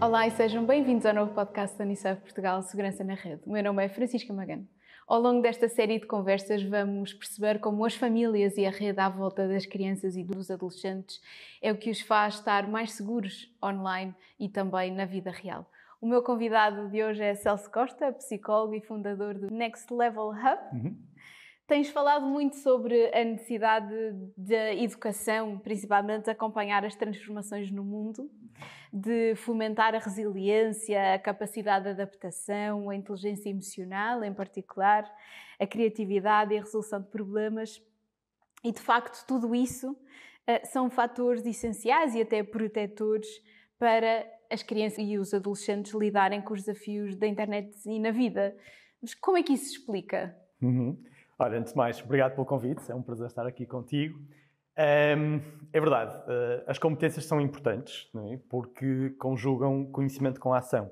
Olá e sejam bem-vindos ao novo podcast da Unicef Portugal Segurança na Rede. O meu nome é Francisca Magano. Ao longo desta série de conversas vamos perceber como as famílias e a rede à volta das crianças e dos adolescentes é o que os faz estar mais seguros online e também na vida real. O meu convidado de hoje é Celso Costa, psicólogo e fundador do Next Level Hub. Tens falado muito sobre a necessidade da educação, principalmente de acompanhar as transformações no mundo, de fomentar a resiliência, a capacidade de adaptação, a inteligência emocional, em particular, a criatividade e a resolução de problemas. E, de facto, tudo isso são fatores essenciais e até protetores para as crianças e os adolescentes lidarem com os desafios da internet e na vida. Mas como é que isso se explica? Olha, antes de mais, obrigado pelo convite, é um prazer estar aqui contigo. É verdade, as competências são importantes, não é? Porque conjugam conhecimento com a ação.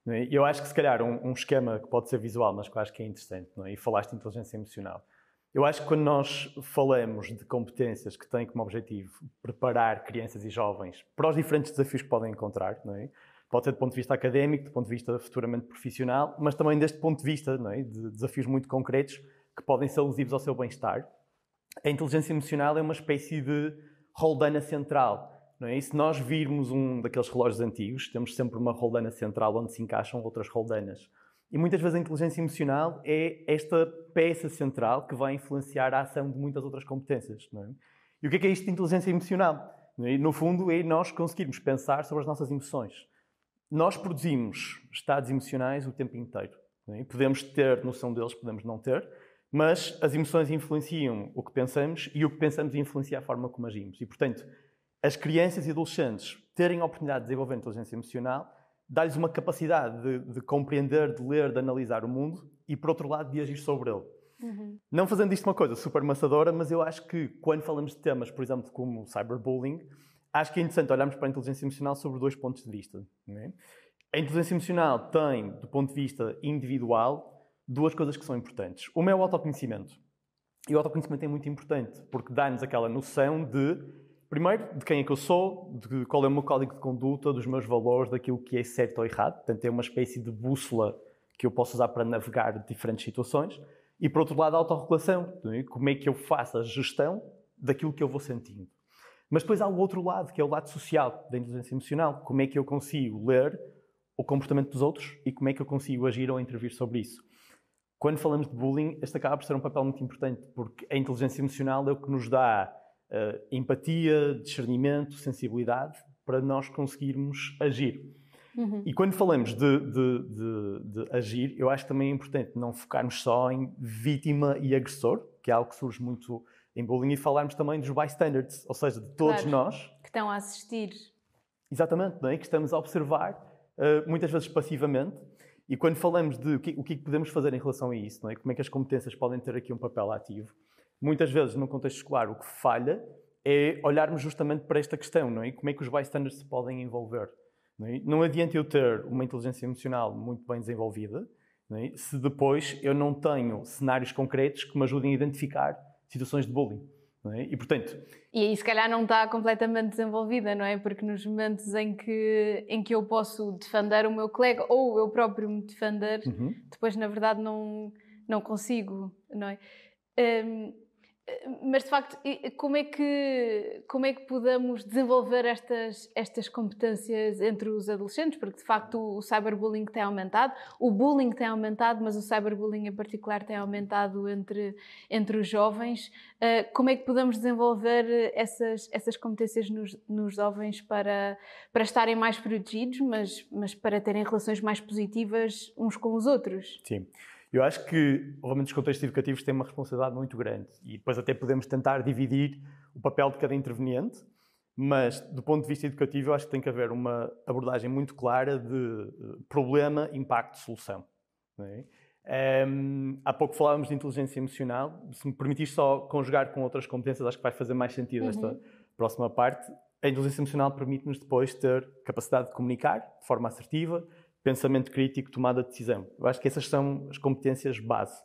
Não é? Eu acho que se calhar um esquema que pode ser visual, mas que eu acho que é interessante, não é? E falaste de inteligência emocional. Eu acho que quando nós falamos de competências que têm como objetivo preparar crianças e jovens para os diferentes desafios que podem encontrar, não é? Pode ser do ponto de vista académico, do ponto de vista futuramente profissional, mas também deste ponto de vista, não é? De desafios muito concretos que podem ser lesivos ao seu bem-estar. A inteligência emocional é uma espécie de roldana central, não é? E se nós virmos um daqueles relógios antigos, temos sempre uma roldana central onde se encaixam outras roldanas. E muitas vezes a inteligência emocional é esta peça central que vai influenciar a ação de muitas outras competências, não é? E o que é isto de inteligência emocional? Não é? No fundo, é nós conseguirmos pensar sobre as nossas emoções. Nós produzimos estados emocionais o tempo inteiro, não é? Podemos ter noção deles, podemos não ter, mas as emoções influenciam o que pensamos e o que pensamos influencia a forma como agimos. E, portanto, as crianças e adolescentes terem a oportunidade de desenvolver inteligência emocional dá-lhes uma capacidade de compreender, de ler, de analisar o mundo e, por outro lado, de agir sobre ele. Não fazendo isto uma coisa super maçadora, mas eu acho que quando falamos de temas, por exemplo, como o cyberbullying, acho que é interessante olharmos para a inteligência emocional sobre dois pontos de vista. Não é? A inteligência emocional tem, do ponto de vista individual, duas coisas que são importantes. Uma é o autoconhecimento. E o autoconhecimento é muito importante, porque dá-nos aquela noção de, primeiro, de quem é que eu sou, de qual é o meu código de conduta, dos meus valores, daquilo que é certo ou errado. Portanto, é uma espécie de bússola que eu posso usar para navegar diferentes situações. E, por outro lado, a autorregulação. Como é que eu faço a gestão daquilo que eu vou sentindo. Mas depois há o outro lado, que é o lado social da inteligência emocional. Como é que eu consigo ler o comportamento dos outros e como é que eu consigo agir ou intervir sobre isso. Quando falamos de bullying, este acaba por ser um papel muito importante, porque a inteligência emocional é o que nos dá empatia, discernimento, sensibilidade, para nós conseguirmos agir. E quando falamos de agir, eu acho que também é importante não focarmos só em vítima e agressor, que é algo que surge muito em bullying, e falarmos também dos bystanders, ou seja, de todos nós. Que estão a assistir. Exatamente, não é? Que estamos a observar, muitas vezes passivamente. E quando falamos de o que podemos fazer em relação a isso, não é? Como é que as competências podem ter aqui um papel ativo, muitas vezes, num contexto escolar, o que falha é olharmos justamente para esta questão, não é? Como é que os bystanders se podem envolver. Não é? Não adianta eu ter uma inteligência emocional muito bem desenvolvida, não é? Se depois eu não tenho cenários concretos que me ajudem a identificar situações de bullying. Não é? E, portanto... E aí, se calhar, não está completamente desenvolvida, não é? Porque nos momentos em que eu posso defender o meu colega ou eu próprio me defender, depois, na verdade, não consigo, não é? Mas, de facto, como é que podemos desenvolver estas competências entre os adolescentes? Porque, de facto, o cyberbullying tem aumentado, o bullying tem aumentado, mas o cyberbullying, em particular, tem aumentado entre os jovens. Como é que podemos desenvolver essas competências nos jovens para estarem mais protegidos, mas para terem relações mais positivas uns com os outros? Sim. Eu acho que, obviamente, os contextos educativos têm uma responsabilidade muito grande e depois até podemos tentar dividir o papel de cada interveniente, mas, do ponto de vista educativo, eu acho que tem que haver uma abordagem muito clara de problema, impacto, solução. Não é? Há pouco falávamos de inteligência emocional. Se me permitir só conjugar com outras competências, acho que vai fazer mais sentido esta próxima parte. A inteligência emocional permite-nos depois ter capacidade de comunicar de forma assertiva, pensamento crítico, tomada de decisão. Eu acho que essas são as competências base.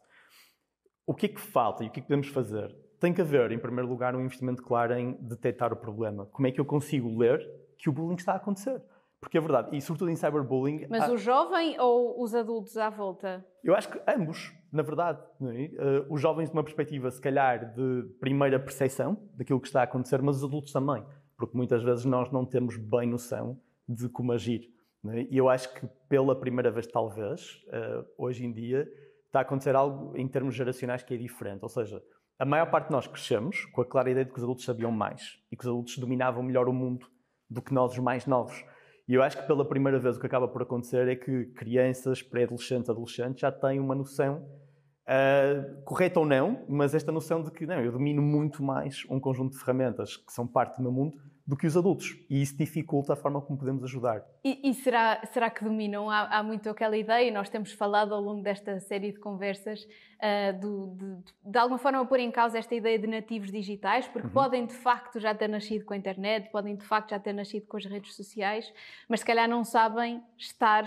O que é que falta e o que é que podemos fazer? Tem que haver, em primeiro lugar, um investimento claro em detectar o problema. Como é que eu consigo ler que o bullying está a acontecer? Porque é verdade, e sobretudo em cyberbullying... Mas o jovem ou os adultos à volta? Eu acho que ambos, na verdade. Não é? Os jovens de uma perspectiva, se calhar, de primeira percepção daquilo que está a acontecer, mas os adultos também. Porque muitas vezes nós não temos bem noção de como agir. Não é? E eu acho que pela primeira vez, talvez, hoje em dia, está a acontecer algo em termos geracionais que é diferente. Ou seja, a maior parte de nós crescemos com a clara ideia de que os adultos sabiam mais e que os adultos dominavam melhor o mundo do que nós, os mais novos. E eu acho que pela primeira vez o que acaba por acontecer é que crianças, pré-adolescentes, adolescentes já têm uma noção, correta ou não, mas esta noção de que não, eu domino muito mais um conjunto de ferramentas que são parte do meu mundo do que os adultos. E isso dificulta a forma como podemos ajudar. E será que dominam? Há muito aquela ideia, e nós temos falado ao longo desta série de conversas, de alguma forma pôr em causa esta ideia de nativos digitais, porque podem de facto já ter nascido com a internet, podem de facto já ter nascido com as redes sociais, mas se calhar não sabem estar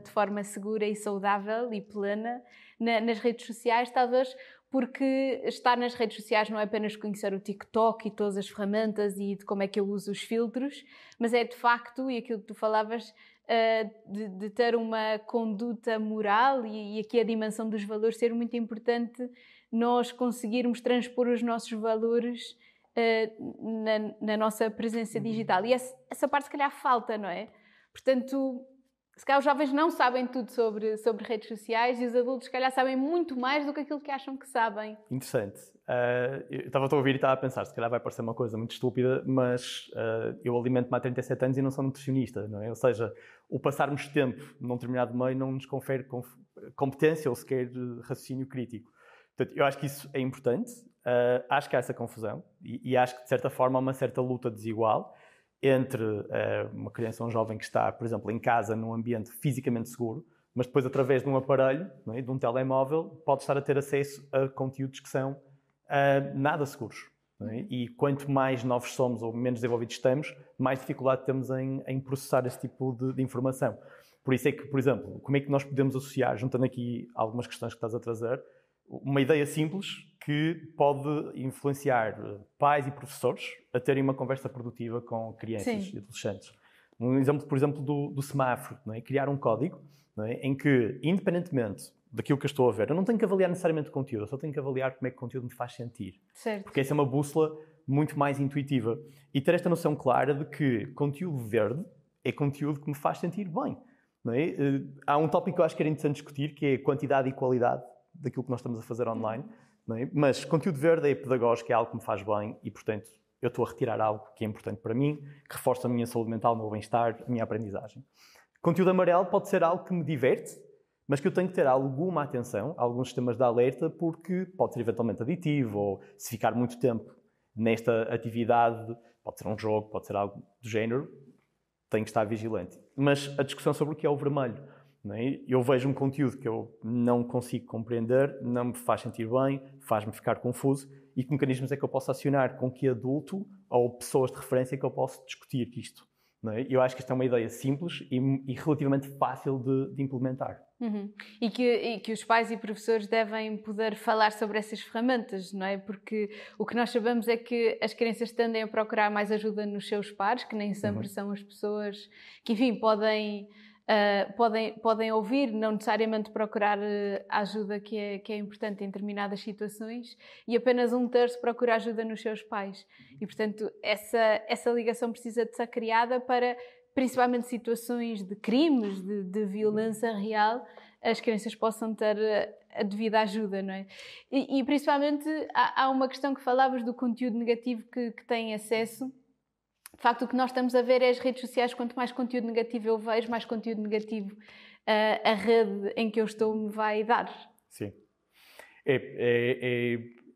de forma segura e saudável e plena nas redes sociais, talvez porque estar nas redes sociais não é apenas conhecer o TikTok e todas as ferramentas e de como é que eu uso os filtros, mas é de facto, e aquilo que tu falavas, de ter uma conduta moral e aqui a dimensão dos valores ser muito importante, nós conseguirmos transpor os nossos valores na nossa presença digital. E essa parte se calhar falta, não é? Portanto, se calhar os jovens não sabem tudo sobre redes sociais e os adultos se calhar sabem muito mais do que aquilo que acham que sabem. Interessante. Eu estava a ouvir e estava a pensar, se calhar vai parecer uma coisa muito estúpida, mas eu alimento-me há 37 anos e não sou nutricionista, não é? Ou seja, o passarmos tempo num determinado meio não nos confere competência ou sequer raciocínio crítico. Portanto, eu acho que isso é importante, acho que há essa confusão e acho que de certa forma há uma certa luta desigual entre uma criança ou um jovem que está, por exemplo, em casa, num ambiente fisicamente seguro, mas depois, através de um aparelho, não é, de um telemóvel, pode estar a ter acesso a conteúdos que são nada seguros. Não é? E quanto mais novos somos ou menos desenvolvidos estamos, mais dificuldade temos em processar esse tipo de informação. Por isso é que, por exemplo, como é que nós podemos associar, juntando aqui algumas questões que estás a trazer, uma ideia simples que pode influenciar pais e professores a terem uma conversa produtiva com crianças e adolescentes. Um exemplo, por exemplo, do semáforo, não é? Criar um código, não é? Em que, independentemente daquilo que eu estou a ver, eu não tenho que avaliar necessariamente o conteúdo, eu só tenho que avaliar como é que o conteúdo me faz sentir. Certo. Porque essa é uma bússola muito mais intuitiva. E ter esta noção clara de que conteúdo verde é conteúdo que me faz sentir bem. Não é? Há um tópico que eu acho que era interessante discutir, que é a quantidade e qualidade daquilo que nós estamos a fazer online. Não é? Mas conteúdo verde é pedagógico, é algo que me faz bem e, portanto, eu estou a retirar algo que é importante para mim, que reforça a minha saúde mental, o meu bem-estar, a minha aprendizagem. Conteúdo amarelo pode ser algo que me diverte, mas que eu tenho que ter alguma atenção, alguns sistemas de alerta, porque pode ser eventualmente aditivo, ou se ficar muito tempo nesta atividade, pode ser um jogo, pode ser algo do género, tenho que estar vigilante. Mas a discussão sobre o que é o vermelho, não é? Eu vejo um conteúdo que eu não consigo compreender, não me faz sentir bem, faz-me ficar confuso, e que mecanismos é que eu posso acionar, com que adulto ou pessoas de referência que eu posso discutir isto? Não é? Eu acho que esta é uma ideia simples e relativamente fácil de implementar. E que os pais e professores devem poder falar sobre essas ferramentas, não é? Porque o que nós sabemos é que as crianças tendem a procurar mais ajuda nos seus pares, que nem sempre são as pessoas que, enfim, podem ouvir, não necessariamente procurar a ajuda que é importante em determinadas situações, e apenas 1/3 procura ajuda nos seus pais. E, portanto, essa ligação precisa de ser criada para, principalmente, situações de crimes, de violência real, as crianças possam ter a devida ajuda, não é? E principalmente, há uma questão que falavas do conteúdo negativo que têm acesso. De facto, o que nós estamos a ver é as redes sociais. Quanto mais conteúdo negativo eu vejo, mais conteúdo negativo a rede em que eu estou me vai dar. Sim.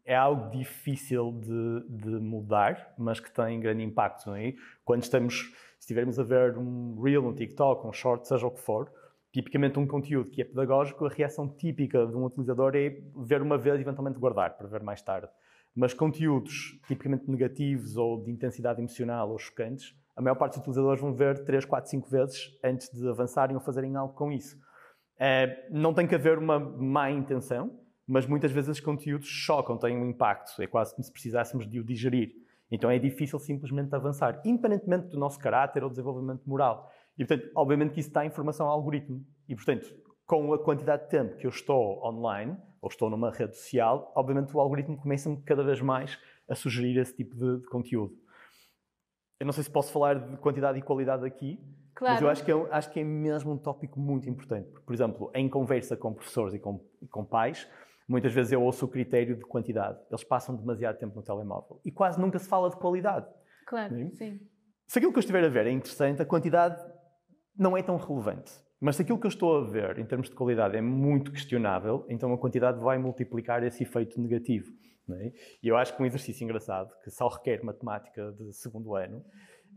É algo difícil de mudar, mas que tem grande impacto, não é? Quando estivermos a ver um Reel, um TikTok, um Short, seja o que for, tipicamente um conteúdo que é pedagógico, a reação típica de um utilizador é ver uma vez e eventualmente guardar, para ver mais tarde. Mas conteúdos tipicamente negativos ou de intensidade emocional ou chocantes, a maior parte dos utilizadores vão ver 3, 4, 5 vezes antes de avançarem ou fazerem algo com isso. Não tem que haver uma má intenção, mas muitas vezes os conteúdos chocam, têm um impacto. É quase como se precisássemos de o digerir. Então é difícil simplesmente avançar, independentemente do nosso caráter ou desenvolvimento moral. E, portanto, obviamente que isso dá informação ao algoritmo. E, portanto, com a quantidade de tempo que eu estou online, ou estou numa rede social, obviamente o algoritmo começa-me cada vez mais a sugerir esse tipo de conteúdo. Eu não sei se posso falar de quantidade e qualidade aqui, claro. Mas eu acho que é mesmo um tópico muito importante. Porque, por exemplo, em conversa com professores e com pais, muitas vezes eu ouço o critério de quantidade. Eles passam demasiado tempo no telemóvel. E quase nunca se fala de qualidade. Claro, sim. Se aquilo que eu estiver a ver é interessante, a quantidade não é tão relevante. Mas se aquilo que eu estou a ver, em termos de qualidade, é muito questionável, então a quantidade vai multiplicar esse efeito negativo. Não é? E eu acho que um exercício engraçado, que só requer matemática de segundo ano,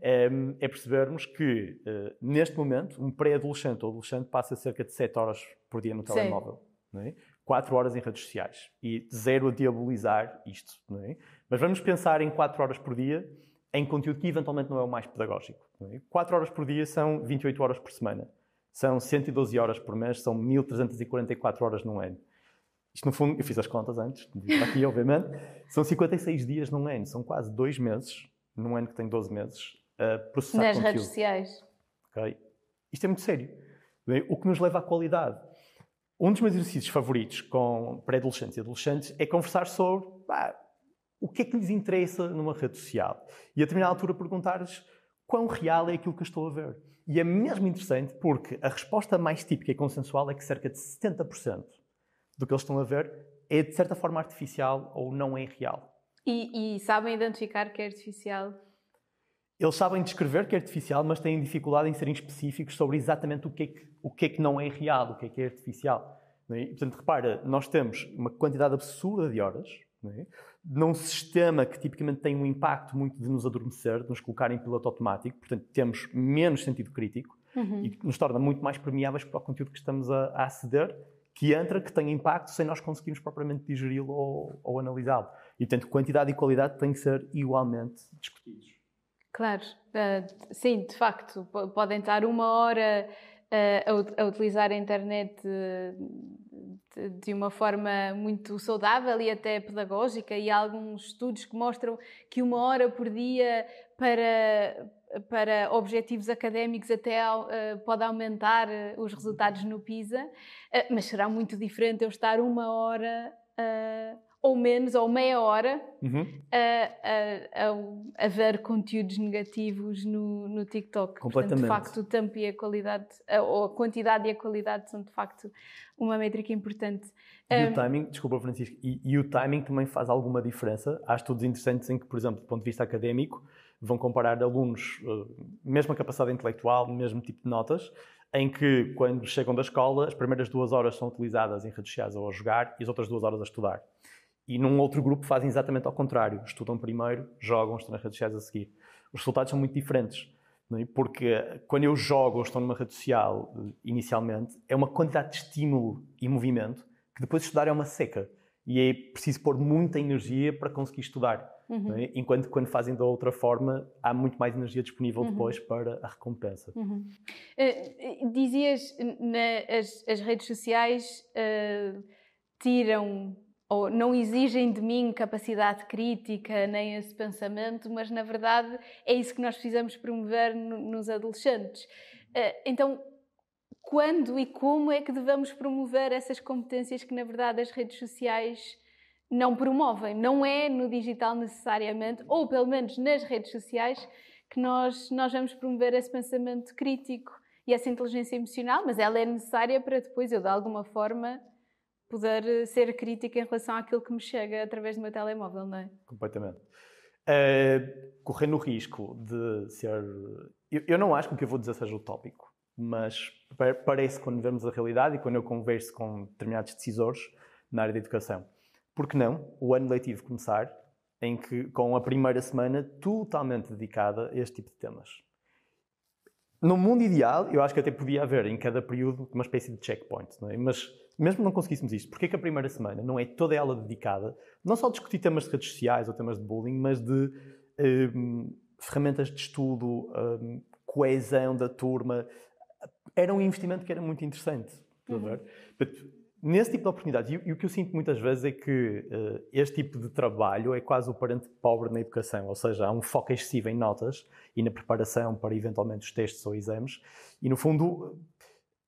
é percebermos que, neste momento, um pré-adolescente ou adolescente passa cerca de 7 horas por dia no telemóvel. Não é? 4 horas em redes sociais. E 0 a diabolizar isto. Não é? Mas vamos pensar em 4 horas por dia em conteúdo que eventualmente não é o mais pedagógico. Não é? 4 horas por dia são 28 horas por semana. São 112 horas por mês, são 1344 horas num ano. Isto, no fundo, eu fiz as contas antes, de vir aqui, obviamente, são 56 dias num ano, são quase 2 meses, num ano que tem 12 meses, a processar nas conteúdo. redes sociais. Okay? Isto é muito sério. O que nos leva à qualidade. Um dos meus exercícios favoritos com pré-adolescentes e adolescentes é conversar sobre o que é que lhes interessa numa rede social. E a determinada altura perguntar-lhes quão real é aquilo que eu estou a ver. E é mesmo interessante porque a resposta mais típica e consensual é que cerca de 70% do que eles estão a ver é de certa forma artificial ou não é real. E sabem identificar que é artificial? Eles sabem descrever que é artificial, mas têm dificuldade em serem específicos sobre exatamente o que é que não é real, o que é artificial. Não é? Portanto, repara, nós temos uma quantidade absurda de horas, não é? Num sistema que tipicamente tem um impacto muito de nos adormecer, de nos colocar em piloto automático, portanto temos menos sentido crítico e que nos torna muito mais permeáveis para o conteúdo que estamos a aceder, que tem impacto sem nós conseguirmos propriamente digeri-lo ou analisá-lo. E, portanto, quantidade e qualidade têm que ser igualmente discutidos. Claro, sim, de facto, podem estar 1 hora a utilizar a internet de uma forma muito saudável e até pedagógica, e há alguns estudos que mostram que 1 hora por dia para objetivos académicos até pode aumentar os resultados no PISA, mas será muito diferente eu estar 1 hora ou menos, ou meia hora a ver conteúdos negativos no TikTok. Completamente. Portanto, de facto, o tempo e a qualidade, ou a quantidade e a qualidade são, de facto, uma métrica importante. E o timing, desculpa, Francisco, e o timing também faz alguma diferença. Há estudos interessantes em que, por exemplo, do ponto de vista académico, vão comparar alunos, mesma capacidade intelectual, mesmo tipo de notas, em que, quando chegam da escola, as primeiras 2 horas são utilizadas em redes sociais ou a jogar e as outras 2 horas a estudar. E num outro grupo fazem exatamente ao contrário. Estudam primeiro, jogam, estão nas redes sociais a seguir. Os resultados são muito diferentes. Não é? Porque quando eu jogo ou estou numa rede social, inicialmente, é uma quantidade de estímulo e movimento que depois de estudar é uma seca. E é preciso pôr muita energia para conseguir estudar. Não é? Enquanto quando fazem da outra forma, há muito mais energia disponível depois para a recompensa. Dizias, as redes sociais tiram ou não exigem de mim capacidade crítica nem esse pensamento, mas na verdade é isso que nós precisamos promover nos adolescentes. Então, quando e como é que devemos promover essas competências que na verdade as redes sociais não promovem? Não é no digital necessariamente, ou pelo menos nas redes sociais, que nós vamos promover esse pensamento crítico e essa inteligência emocional, mas ela é necessária para depois eu, de alguma forma, poder ser crítica em relação àquilo que me chega através do meu telemóvel, não é? Completamente. Correndo o risco de ser... Eu não acho que o que eu vou dizer seja utópico, mas parece quando vemos a realidade e quando eu converso com determinados decisores na área da educação. Por que não o ano letivo começar com a primeira semana totalmente dedicada a este tipo de temas? No mundo ideal, eu acho que até podia haver em cada período uma espécie de checkpoint, não é? Mas mesmo que não conseguíssemos isto, porquê que a primeira semana não é toda ela dedicada não só a discutir temas de redes sociais ou temas de bullying, mas de ferramentas de estudo, coesão da turma? Era um investimento que era muito interessante. nesse tipo de oportunidades, e o que eu sinto muitas vezes é que este tipo de trabalho é quase o parente pobre na educação, ou seja, há um foco excessivo em notas e na preparação para eventualmente os testes ou exames, e no fundo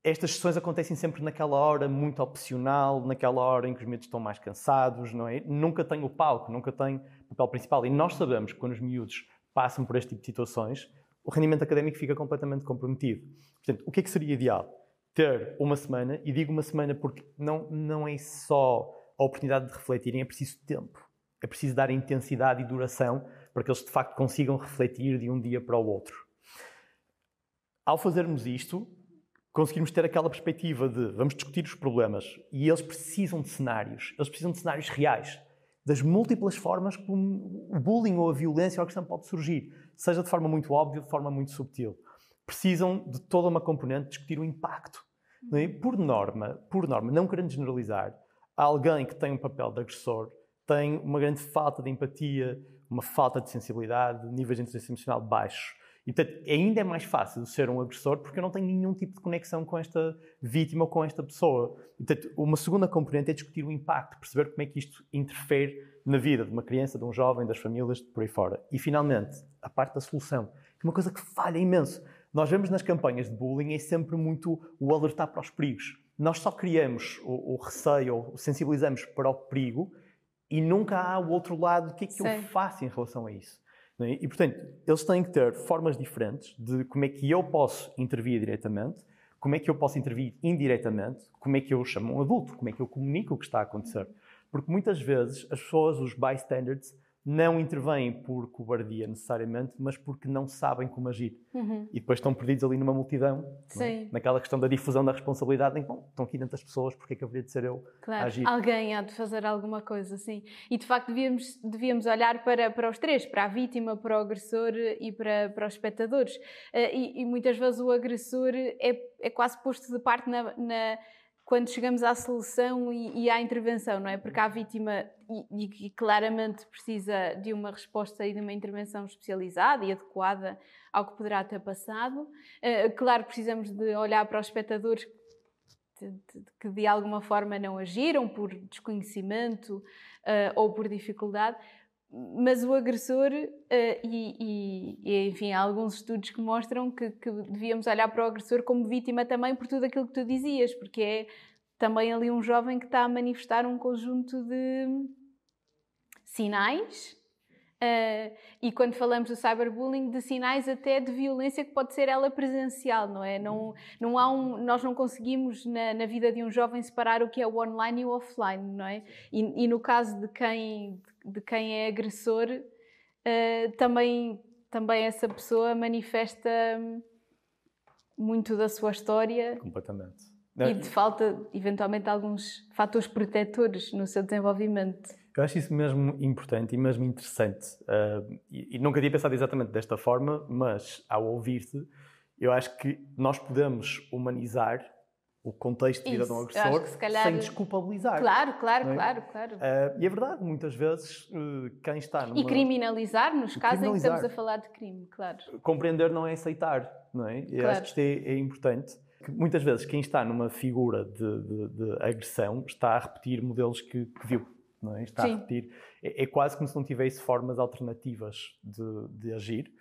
estas sessões acontecem sempre naquela hora muito opcional, naquela hora em que os miúdos estão mais cansados, não é? Nunca tem o palco, nunca tem o papel principal, e nós sabemos que quando os miúdos passam por este tipo de situações, o rendimento académico fica completamente comprometido. Portanto, o que é que seria ideal? Ter uma semana, e digo uma semana porque não é só a oportunidade de refletirem, é preciso tempo. É preciso dar intensidade e duração para que eles de facto consigam refletir de um dia para o outro. Ao fazermos isto, conseguirmos ter aquela perspectiva de vamos discutir os problemas e eles precisam de cenários reais, das múltiplas formas como o bullying ou a violência ou a questão pode surgir, seja de forma muito óbvia, de forma muito subtil. Precisam de toda uma componente de discutir o impacto. Não é? Por norma, não querendo generalizar, alguém que tem um papel de agressor tem uma grande falta de empatia, uma falta de sensibilidade, níveis de inteligência emocional baixos. E, portanto, ainda é mais fácil ser um agressor porque eu não tenho nenhum tipo de conexão com esta vítima ou com esta pessoa. E, portanto, uma segunda componente é discutir o impacto, perceber como é que isto interfere na vida de uma criança, de um jovem, das famílias, por aí fora. E, finalmente, a parte da solução, que é uma coisa que falha imenso. Nós vemos nas campanhas de bullying é sempre muito o alertar para os perigos. Nós só criamos o receio ou sensibilizamos para o perigo e nunca há o outro lado. O que é que eu faço em relação a isso? E, portanto, eles têm que ter formas diferentes de como é que eu posso intervir diretamente, como é que eu posso intervir indiretamente, como é que eu chamo um adulto, como é que eu comunico o que está a acontecer. Porque muitas vezes as pessoas, os bystanders, não intervêm por cobardia necessariamente, mas porque não sabem como agir. E depois estão perdidos ali numa multidão, naquela questão da difusão da responsabilidade, em que estão aqui tantas pessoas, porque é que haveria de ser eu a agir? Alguém há de fazer alguma coisa, sim. E de facto devíamos olhar para os três, para a vítima, para o agressor e para os espectadores. E muitas vezes o agressor é quase posto de parte quando chegamos à solução e à intervenção, não é? Porque a vítima, e claramente precisa de uma resposta e de uma intervenção especializada e adequada ao que poderá ter passado. Claro, precisamos de olhar para os espectadores que de alguma forma não agiram por desconhecimento ou por dificuldade. Mas o agressor, enfim, há alguns estudos que mostram que devíamos olhar para o agressor como vítima também por tudo aquilo que tu dizias, porque é também ali um jovem que está a manifestar um conjunto de sinais, e quando falamos do cyberbullying, de sinais até de violência que pode ser ela presencial, não é? Nós não conseguimos na vida de um jovem separar o que é o online e o offline, não é? E no caso de quem é agressor, também essa pessoa manifesta muito da sua história. Completamente. E de falta, eventualmente, de alguns fatores protetores no seu desenvolvimento. Eu acho isso mesmo importante e mesmo interessante. E nunca tinha pensado exatamente desta forma, mas ao ouvir-te, eu acho que nós podemos humanizar o contexto de vida de um agressor sem desculpabilizar. Claro. E é verdade, muitas vezes quem está numa... E criminalizar, nos casos em que estamos a falar de crime, claro. Compreender não é aceitar, não é? E acho que isto é importante. Que muitas vezes quem está numa figura de agressão está a repetir modelos que viu, não é? Está a repetir. É quase como se não tivesse formas alternativas de agir.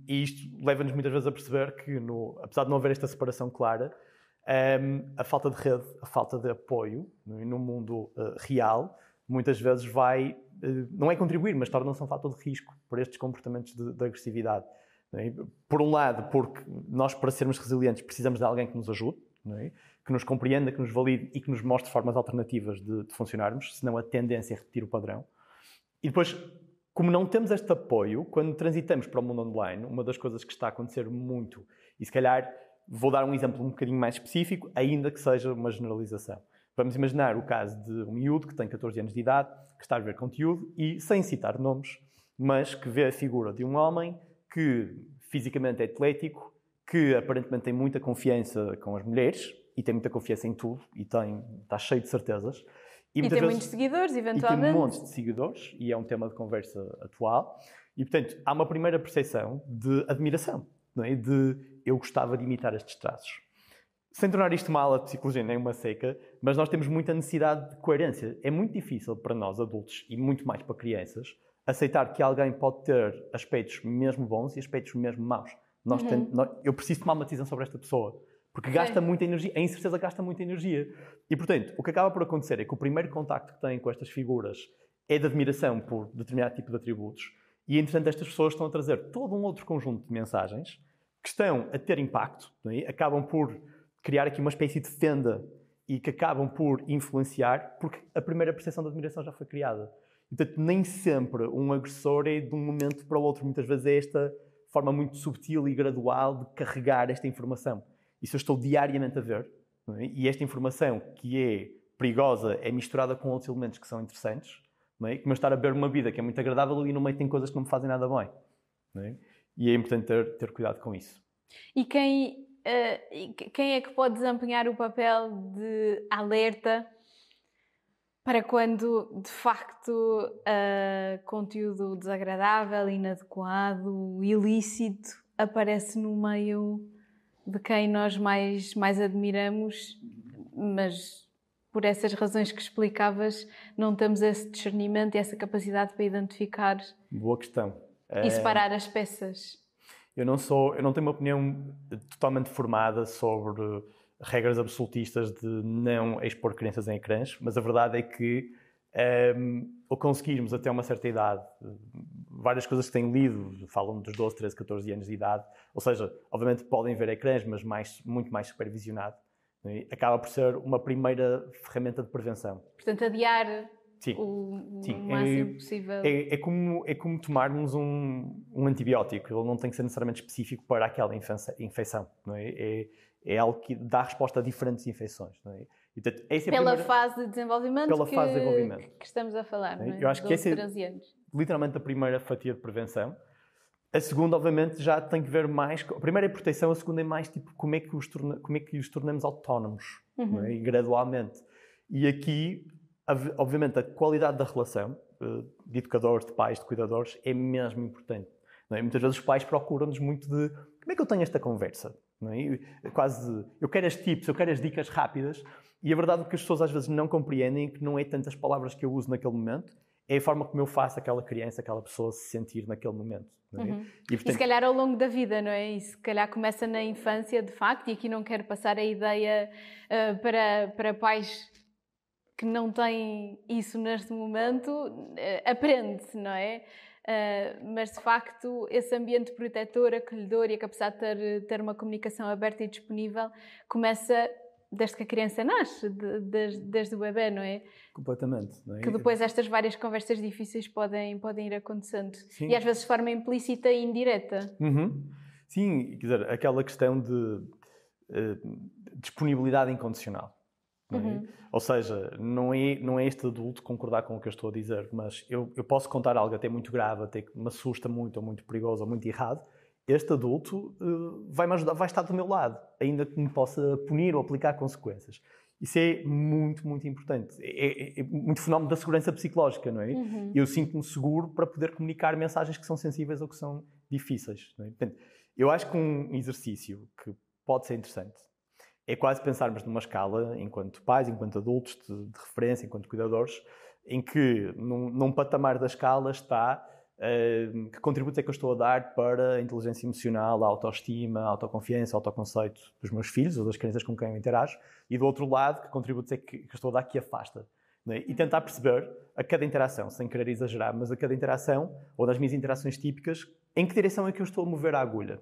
E isto leva-nos muitas vezes a perceber que, apesar de não haver esta separação clara, a falta de rede, a falta de apoio no mundo real, muitas vezes não é contribuir, mas torna-se um fator de risco por estes comportamentos de agressividade. Por um lado, porque nós, para sermos resilientes, precisamos de alguém que nos ajude, que nos compreenda, que nos valide e que nos mostre formas alternativas de funcionarmos, senão a tendência é repetir o padrão. E depois, como não temos este apoio, quando transitamos para o mundo online, uma das coisas que está a acontecer muito, e se calhar vou dar um exemplo um bocadinho mais específico, ainda que seja uma generalização. Vamos imaginar o caso de um miúdo que tem 14 anos de idade, que está a ver conteúdo e, sem citar nomes, mas que vê a figura de um homem que fisicamente é atlético, que aparentemente tem muita confiança com as mulheres e tem muita confiança em tudo e está cheio de certezas. E tem muitos seguidores, eventualmente. E tem montes de seguidores e é um tema de conversa atual. E, portanto, há uma primeira percepção de admiração, não é? De eu gostava de imitar estes traços. sem tornar isto mal a psicologia nem uma seca, mas nós temos muita necessidade de coerência. É muito difícil para nós, adultos, e muito mais para crianças, aceitar que alguém pode ter aspectos mesmo bons e aspectos mesmo maus. Eu preciso tomar uma decisão sobre esta pessoa, porque gasta muita energia, a incerteza gasta muita energia. E, portanto, o que acaba por acontecer é que o primeiro contacto que têm com estas figuras é de admiração por determinado tipo de atributos, e, entretanto, estas pessoas estão a trazer todo um outro conjunto de mensagens que estão a ter impacto, não é? Acabam por criar aqui uma espécie de fenda e que acabam por influenciar, porque a primeira percepção de admiração já foi criada. Portanto, nem sempre um agressor é de um momento para o outro. Muitas vezes é esta forma muito subtil e gradual de carregar esta informação. Isso eu estou diariamente a ver, não é? E esta informação que é perigosa é misturada com outros elementos que são interessantes, não é? Como eu estar a ver uma vida que é muito agradável e no meio tem coisas que não me fazem nada bem, não é? E é importante ter cuidado com isso. E quem é que pode desempenhar o papel de alerta para quando, de facto, conteúdo desagradável, inadequado, ilícito aparece no meio de quem nós mais admiramos, mas por essas razões que explicavas, não temos esse discernimento e essa capacidade para identificar. Boa questão. E separar as peças. Eu não tenho uma opinião totalmente formada sobre regras absolutistas de não expor crianças em ecrãs, mas a verdade é que ao conseguirmos até uma certa idade, várias coisas que tenho lido falam dos 12, 13, 14 anos de idade, ou seja, obviamente podem ver ecrãs, mas muito mais supervisionado, né? Acaba por ser uma primeira ferramenta de prevenção. Portanto, adiar Sim. o máximo possível. É como tomarmos um antibiótico. Ele não tem que ser necessariamente específico para aquela infecção. Não é? É algo que dá resposta a diferentes infecções. Não é? E, portanto, pela fase de desenvolvimento que estamos a falar. Não é? Não é? Eu acho que essa é 13 anos. Literalmente a primeira fatia de prevenção. A segunda, obviamente, já tem que ver mais... A primeira é proteção, a segunda é mais tipo como é que os tornamos autónomos. Não é? E gradualmente. E aqui... Obviamente, a qualidade da relação de educadores, de pais, de cuidadores é mesmo importante. Não é? Muitas vezes os pais procuram-nos muito de como é que eu tenho esta conversa? Não é? Eu quero as tips, eu quero as dicas rápidas, e a verdade é que as pessoas às vezes não compreendem que não é tantas palavras que eu uso naquele momento, é a forma como eu faço aquela criança, aquela pessoa se sentir naquele momento. Não é? E, portanto... e se calhar ao longo da vida, não é? E se calhar começa na infância, de facto, e aqui não quero passar a ideia para pais que não têm isso neste momento, aprende-se, não é? Mas, de facto, esse ambiente protetor, acolhedor e a capacidade de ter uma comunicação aberta e disponível começa desde que a criança nasce, desde o bebê, não é? Completamente. Não é? Que depois estas várias conversas difíceis podem ir acontecendo. Sim. E às vezes de forma implícita e indireta. Sim, quer dizer, aquela questão de disponibilidade incondicional. Não é? Ou seja, não é este adulto concordar com o que eu estou a dizer, mas eu posso contar algo até muito grave, até que me assusta muito, ou muito perigoso, ou muito errado. Este adulto vai-me ajudar, vai estar do meu lado, ainda que me possa punir ou aplicar consequências. Isso é muito, muito importante. É muito fenómeno da segurança psicológica, não é? Eu sinto-me seguro para poder comunicar mensagens que são sensíveis ou que são difíceis. Não é? Portanto, eu acho que um exercício que pode ser interessante é quase pensarmos numa escala, enquanto pais, enquanto adultos, de referência, enquanto cuidadores, em que num patamar da escala está que contributos é que eu estou a dar para a inteligência emocional, a autoestima, a autoconfiança, o autoconceito dos meus filhos ou das crianças com quem eu interajo, e do outro lado, que contributos é que eu estou a dar que afasta. Não é? E tentar perceber a cada interação, sem querer exagerar, mas a cada interação, ou das minhas interações típicas, em que direção é que eu estou a mover a agulha.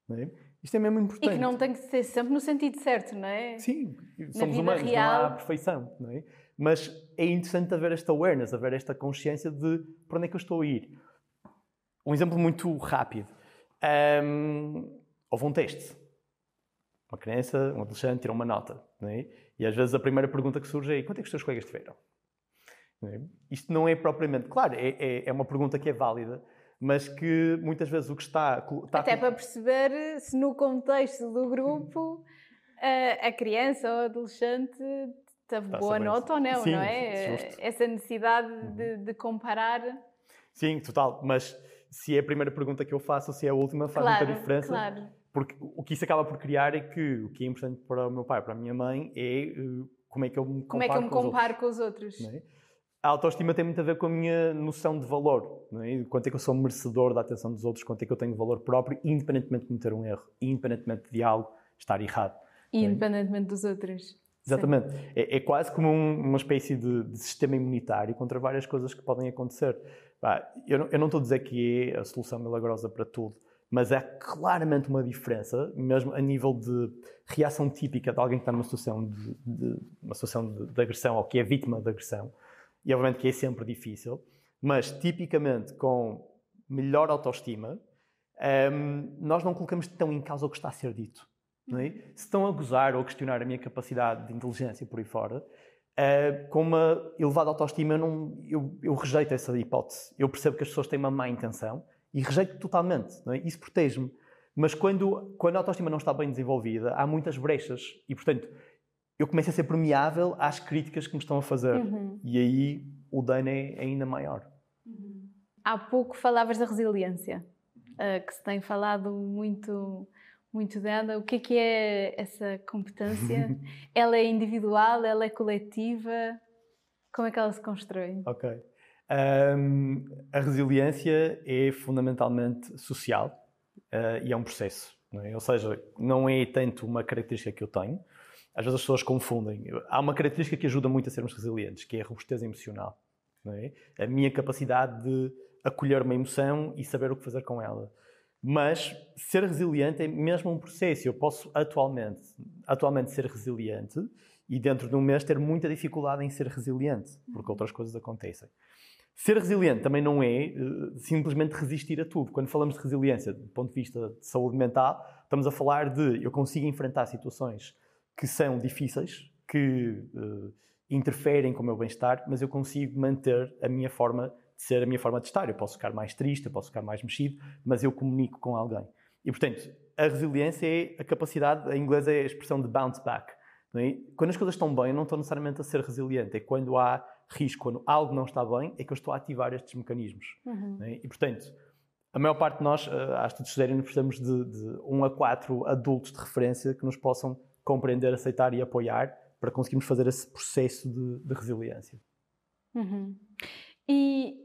Não é? Isto é mesmo importante. E que não tem que ser sempre no sentido certo, não é? Sim, somos humanos, real... não há perfeição, não é? Mas é interessante haver esta awareness, haver esta consciência de para onde é que eu estou a ir. Um exemplo muito rápido. Houve um teste. Uma criança, um adolescente, tirou uma nota, não é? E às vezes a primeira pergunta que surge é: quanto é que os teus colegas tiveram? Não é? Isto não é propriamente... Claro, é uma pergunta que é válida, mas que muitas vezes o que está até para perceber se no contexto do grupo a criança ou o adolescente teve boa nota ou não, sim, não é? Justo. Essa necessidade de comparar. Sim, total. Mas se é a primeira pergunta que eu faço ou se é a última, faz muita diferença. Claro. Porque o que isso acaba por criar é que o que é importante para o meu pai, para a minha mãe, é como é que eu me comparo com os outros. Não é? A autoestima tem muito a ver com a minha noção de valor. Não é? Quanto é que eu sou merecedor da atenção dos outros, quanto é que eu tenho valor próprio, independentemente de cometer um erro, independentemente de algo estar errado. Independentemente dos outros. Exatamente. É quase como uma espécie de sistema imunitário contra várias coisas que podem acontecer. Eu não estou a dizer que é a solução milagrosa para tudo, mas há claramente uma diferença, mesmo a nível de reação típica de alguém que está numa situação de agressão ou que é vítima de agressão. E obviamente que é sempre difícil, mas tipicamente com melhor autoestima, nós não colocamos tão em causa o que está a ser dito. Não é? Se estão a gozar ou a questionar a minha capacidade de inteligência por aí fora, com uma elevada autoestima eu rejeito essa hipótese. Eu percebo que as pessoas têm uma má intenção e rejeito totalmente. Não é? Isso protege-me. Mas quando a autoestima não está bem desenvolvida, há muitas brechas. E, portanto, eu começo a ser permeável às críticas que me estão a fazer. E aí o dano é ainda maior. Há pouco falavas da resiliência, que se tem falado muito, muito dela. O que é essa competência? Ela é individual? Ela é coletiva? Como é que ela se constrói? Ok. A resiliência é fundamentalmente social e é um processo. Não é? Ou seja, não é tanto uma característica que eu tenho. Às vezes as pessoas confundem. Há uma característica que ajuda muito a sermos resilientes, que é a robustez emocional. Não é? A minha capacidade de acolher uma emoção e saber o que fazer com ela. Mas ser resiliente é mesmo um processo. Eu posso atualmente ser resiliente e dentro de um mês ter muita dificuldade em ser resiliente, porque outras coisas acontecem. Ser resiliente também não é simplesmente resistir a tudo. Quando falamos de resiliência, do ponto de vista de saúde mental, estamos a falar de eu consigo enfrentar situações que são difíceis, que interferem com o meu bem-estar, mas eu consigo manter a minha forma de ser, a minha forma de estar. Eu posso ficar mais triste, eu posso ficar mais mexido, mas eu comunico com alguém. E, portanto, a resiliência é a capacidade, em inglês é a expressão de bounce back. Não é? Quando as coisas estão bem, eu não estou necessariamente a ser resiliente. É quando há risco, quando algo não está bem, é que eu estou a ativar estes mecanismos. Não é? E, portanto, a maior parte de nós, há estudos sugerindo que precisamos de 1 a 4 adultos de referência que nos possam compreender, aceitar e apoiar para conseguirmos fazer esse processo de resiliência. E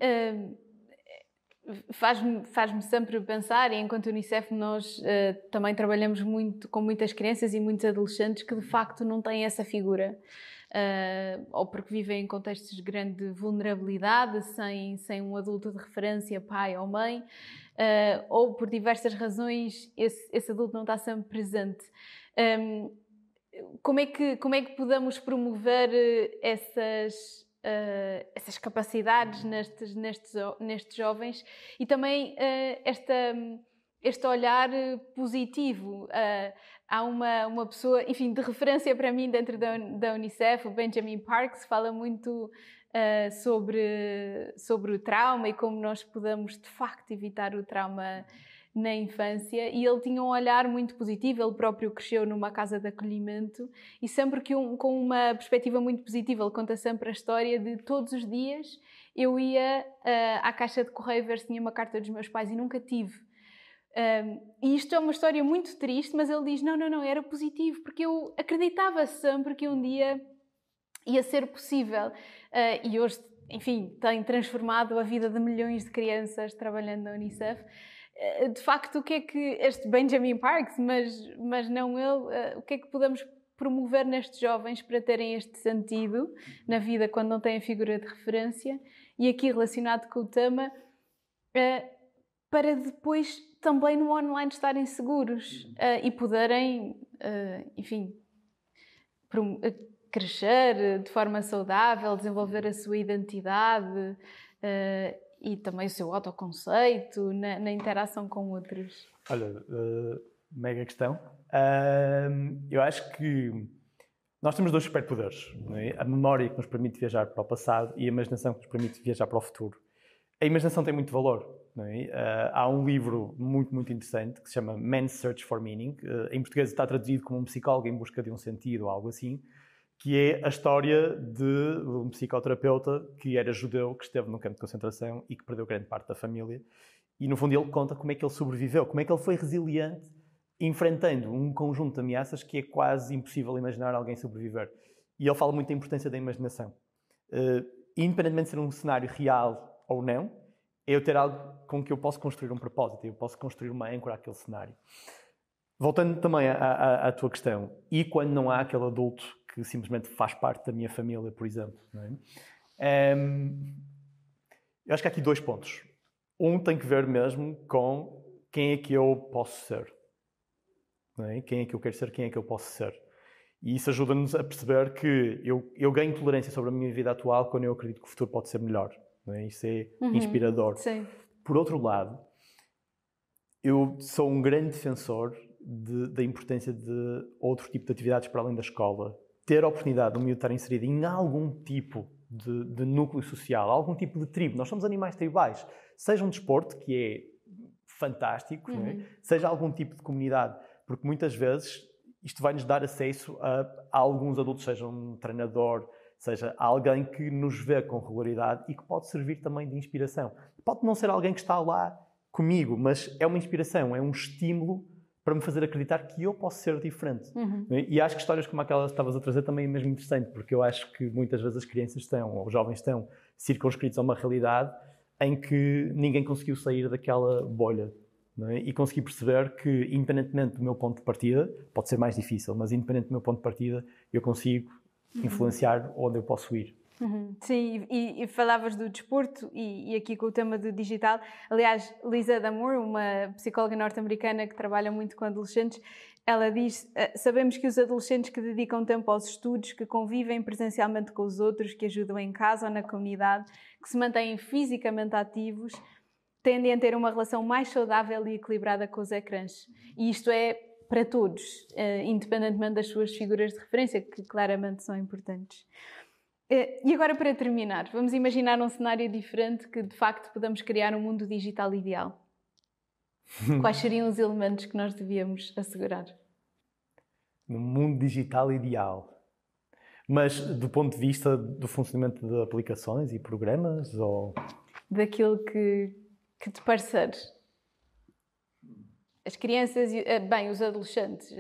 faz-me sempre pensar, e enquanto Unicef nós também trabalhamos muito com muitas crianças e muitos adolescentes que de facto não têm essa figura, ou porque vivem em contextos de grande vulnerabilidade, sem um adulto de referência, pai ou mãe, ou por diversas razões esse adulto não está sempre presente. Como é que podemos promover essas capacidades nestes jovens e também este olhar positivo? Há uma pessoa, enfim, de referência para mim dentro da Unicef, o Benjamin Parks, fala muito sobre o trauma e como nós podemos de facto evitar o trauma na infância, e ele tinha um olhar muito positivo. Ele próprio cresceu numa casa de acolhimento e sempre com uma perspectiva muito positiva. Ele conta sempre a história de todos os dias eu ia à caixa de correio ver se tinha uma carta dos meus pais e nunca tive. E isto é uma história muito triste, mas ele diz, não, era positivo, porque eu acreditava sempre que um dia ia ser possível. E hoje, enfim, tem transformado a vida de milhões de crianças trabalhando na Unicef. De facto, o que é que este Benjamin Parks, mas não ele, o que é que podemos promover nestes jovens para terem este sentido na vida quando não têm a figura de referência? E aqui relacionado com o tema, para depois também no online estarem seguros e poderem, enfim, crescer de forma saudável, desenvolver a sua identidade e também o seu autoconceito na interação com outros. Olha, mega questão. Eu acho que nós temos 2 superpoderes, não é? A memória que nos permite viajar para o passado e a imaginação que nos permite viajar para o futuro. A imaginação tem muito valor, não é? Há um livro muito, muito interessante que se chama Man's Search for Meaning. Em português está traduzido como um psicólogo em busca de um sentido ou algo assim, que é a história de um psicoterapeuta que era judeu, que esteve num campo de concentração e que perdeu grande parte da família. E, no fundo, ele conta como é que ele sobreviveu, como é que ele foi resiliente enfrentando um conjunto de ameaças que é quase impossível imaginar alguém sobreviver. E ele fala muito da importância da imaginação. Independentemente de ser um cenário real ou não, é eu ter algo com que eu posso construir um propósito, eu posso construir uma âncora àquele cenário. Voltando também à tua questão, e quando não há aquele adulto que simplesmente faz parte da minha família, por exemplo, não é? Eu acho que há aqui 2 pontos. Um tem que ver mesmo com quem é que eu posso ser. Não é? Quem é que eu quero ser, quem é que eu posso ser. E isso ajuda-nos a perceber que eu ganho tolerância sobre a minha vida atual quando eu acredito que o futuro pode ser melhor. Não é? Isso é inspirador. Sim. Por outro lado, eu sou um grande defensor da importância de outro tipo de atividades para além da escola. Ter a oportunidade de um miúdo estar inserido em algum tipo de núcleo social, algum tipo de tribo. Nós somos animais tribais. Seja um desporto, que é fantástico, não é? Seja algum tipo de comunidade, porque muitas vezes isto vai nos dar acesso a alguns adultos, seja um treinador, seja alguém que nos vê com regularidade e que pode servir também de inspiração. Pode não ser alguém que está lá comigo, mas é uma inspiração, é um estímulo para me fazer acreditar que eu posso ser diferente. E acho que histórias como aquela que estavas a trazer também é mesmo interessante, porque eu acho que muitas vezes as crianças estão, ou os jovens estão, circunscritos a uma realidade em que ninguém conseguiu sair daquela bolha. Não é? E consegui perceber que, independentemente do meu ponto de partida, pode ser mais difícil, mas independentemente do meu ponto de partida, eu consigo influenciar onde eu posso ir. Sim, e falavas do desporto e aqui com o tema do digital. Aliás, Lisa Damour, uma psicóloga norte-americana que trabalha muito com adolescentes, ela diz: sabemos que os adolescentes que dedicam tempo aos estudos, que convivem presencialmente com os outros, que ajudam em casa ou na comunidade, que se mantêm fisicamente ativos, tendem a ter uma relação mais saudável e equilibrada com os ecrãs. E isto é para todos, independentemente das suas figuras de referência, que claramente são importantes. E agora, para terminar, vamos imaginar um cenário diferente que, de facto, podamos criar um mundo digital ideal. Quais seriam os elementos que nós devíamos assegurar? No mundo digital ideal. Mas do ponto de vista do funcionamento de aplicações e programas? Ou... Daquilo que te parecer. As crianças, bem, os adolescentes.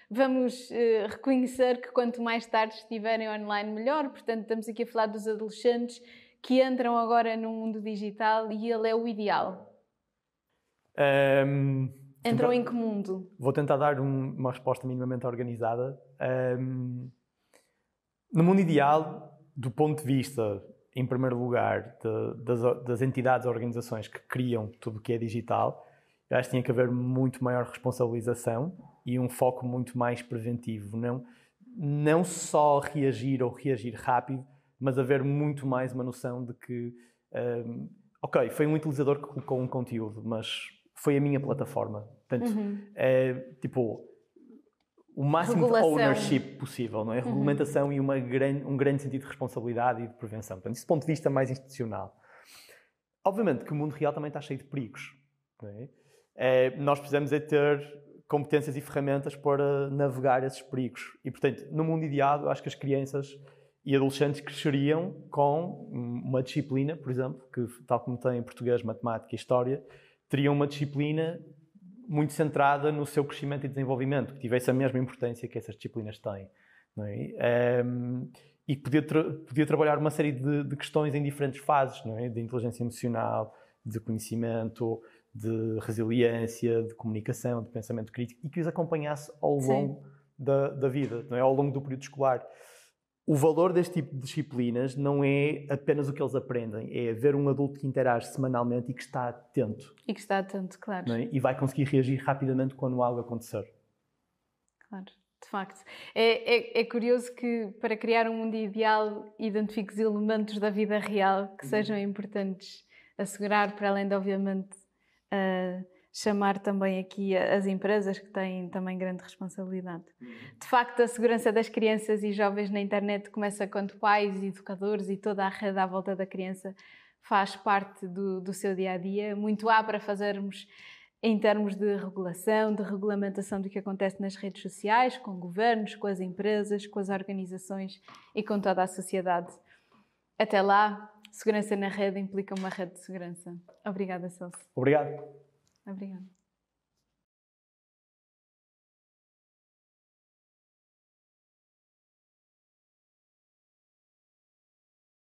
Vamos reconhecer que quanto mais tarde estiverem online, melhor. Portanto, estamos aqui a falar dos adolescentes que entram agora no mundo digital e ele é o ideal. Entram em que mundo? Vou tentar dar uma resposta minimamente organizada. No mundo ideal, do ponto de vista, em primeiro lugar, das entidades ou organizações que criam tudo o que é digital, eu acho que tinha que haver muito maior responsabilização e um foco muito mais preventivo. Não só reagir ou reagir rápido, mas haver muito mais uma noção de que, ok, foi um utilizador que colocou um conteúdo, mas foi a minha plataforma. Portanto, o máximo de ownership possível, não é? Regulamentação e um grande sentido de responsabilidade e de prevenção. Portanto, desse ponto de vista mais institucional. Obviamente que o mundo real também está cheio de perigos. Não é? Nós precisamos é ter competências e ferramentas para navegar esses perigos. E, portanto, no mundo ideal, eu acho que as crianças e adolescentes cresceriam com uma disciplina, por exemplo, que, tal como tem em português, matemática e história, teriam uma disciplina muito centrada no seu crescimento e desenvolvimento, que tivesse a mesma importância que essas disciplinas têm. Não é? E podia trabalhar uma série de questões em diferentes fases, não é? De inteligência emocional, de conhecimento, de resiliência, de comunicação, de pensamento crítico, e que os acompanhasse ao longo da vida, não é? Ao longo do período escolar. O valor deste tipo de disciplinas não é apenas o que eles aprendem, é ver um adulto que interage semanalmente e que está atento. E que está atento, claro. Não é? E vai conseguir reagir rapidamente quando algo acontecer. Claro, de facto. É curioso que, para criar um mundo ideal, identifiques elementos da vida real que sejam importantes assegurar, para além de, obviamente, chamar também aqui as empresas que têm também grande responsabilidade. De facto, a segurança das crianças e jovens na internet começa quando pais, educadores e toda a rede à volta da criança faz parte do seu dia-a-dia. Muito há para fazermos em termos de regulação, de regulamentação do que acontece nas redes sociais, com governos, com as empresas, com as organizações e com toda a sociedade. Até lá, segurança na rede implica uma rede de segurança. Obrigada, Celso. Obrigado. Obrigada.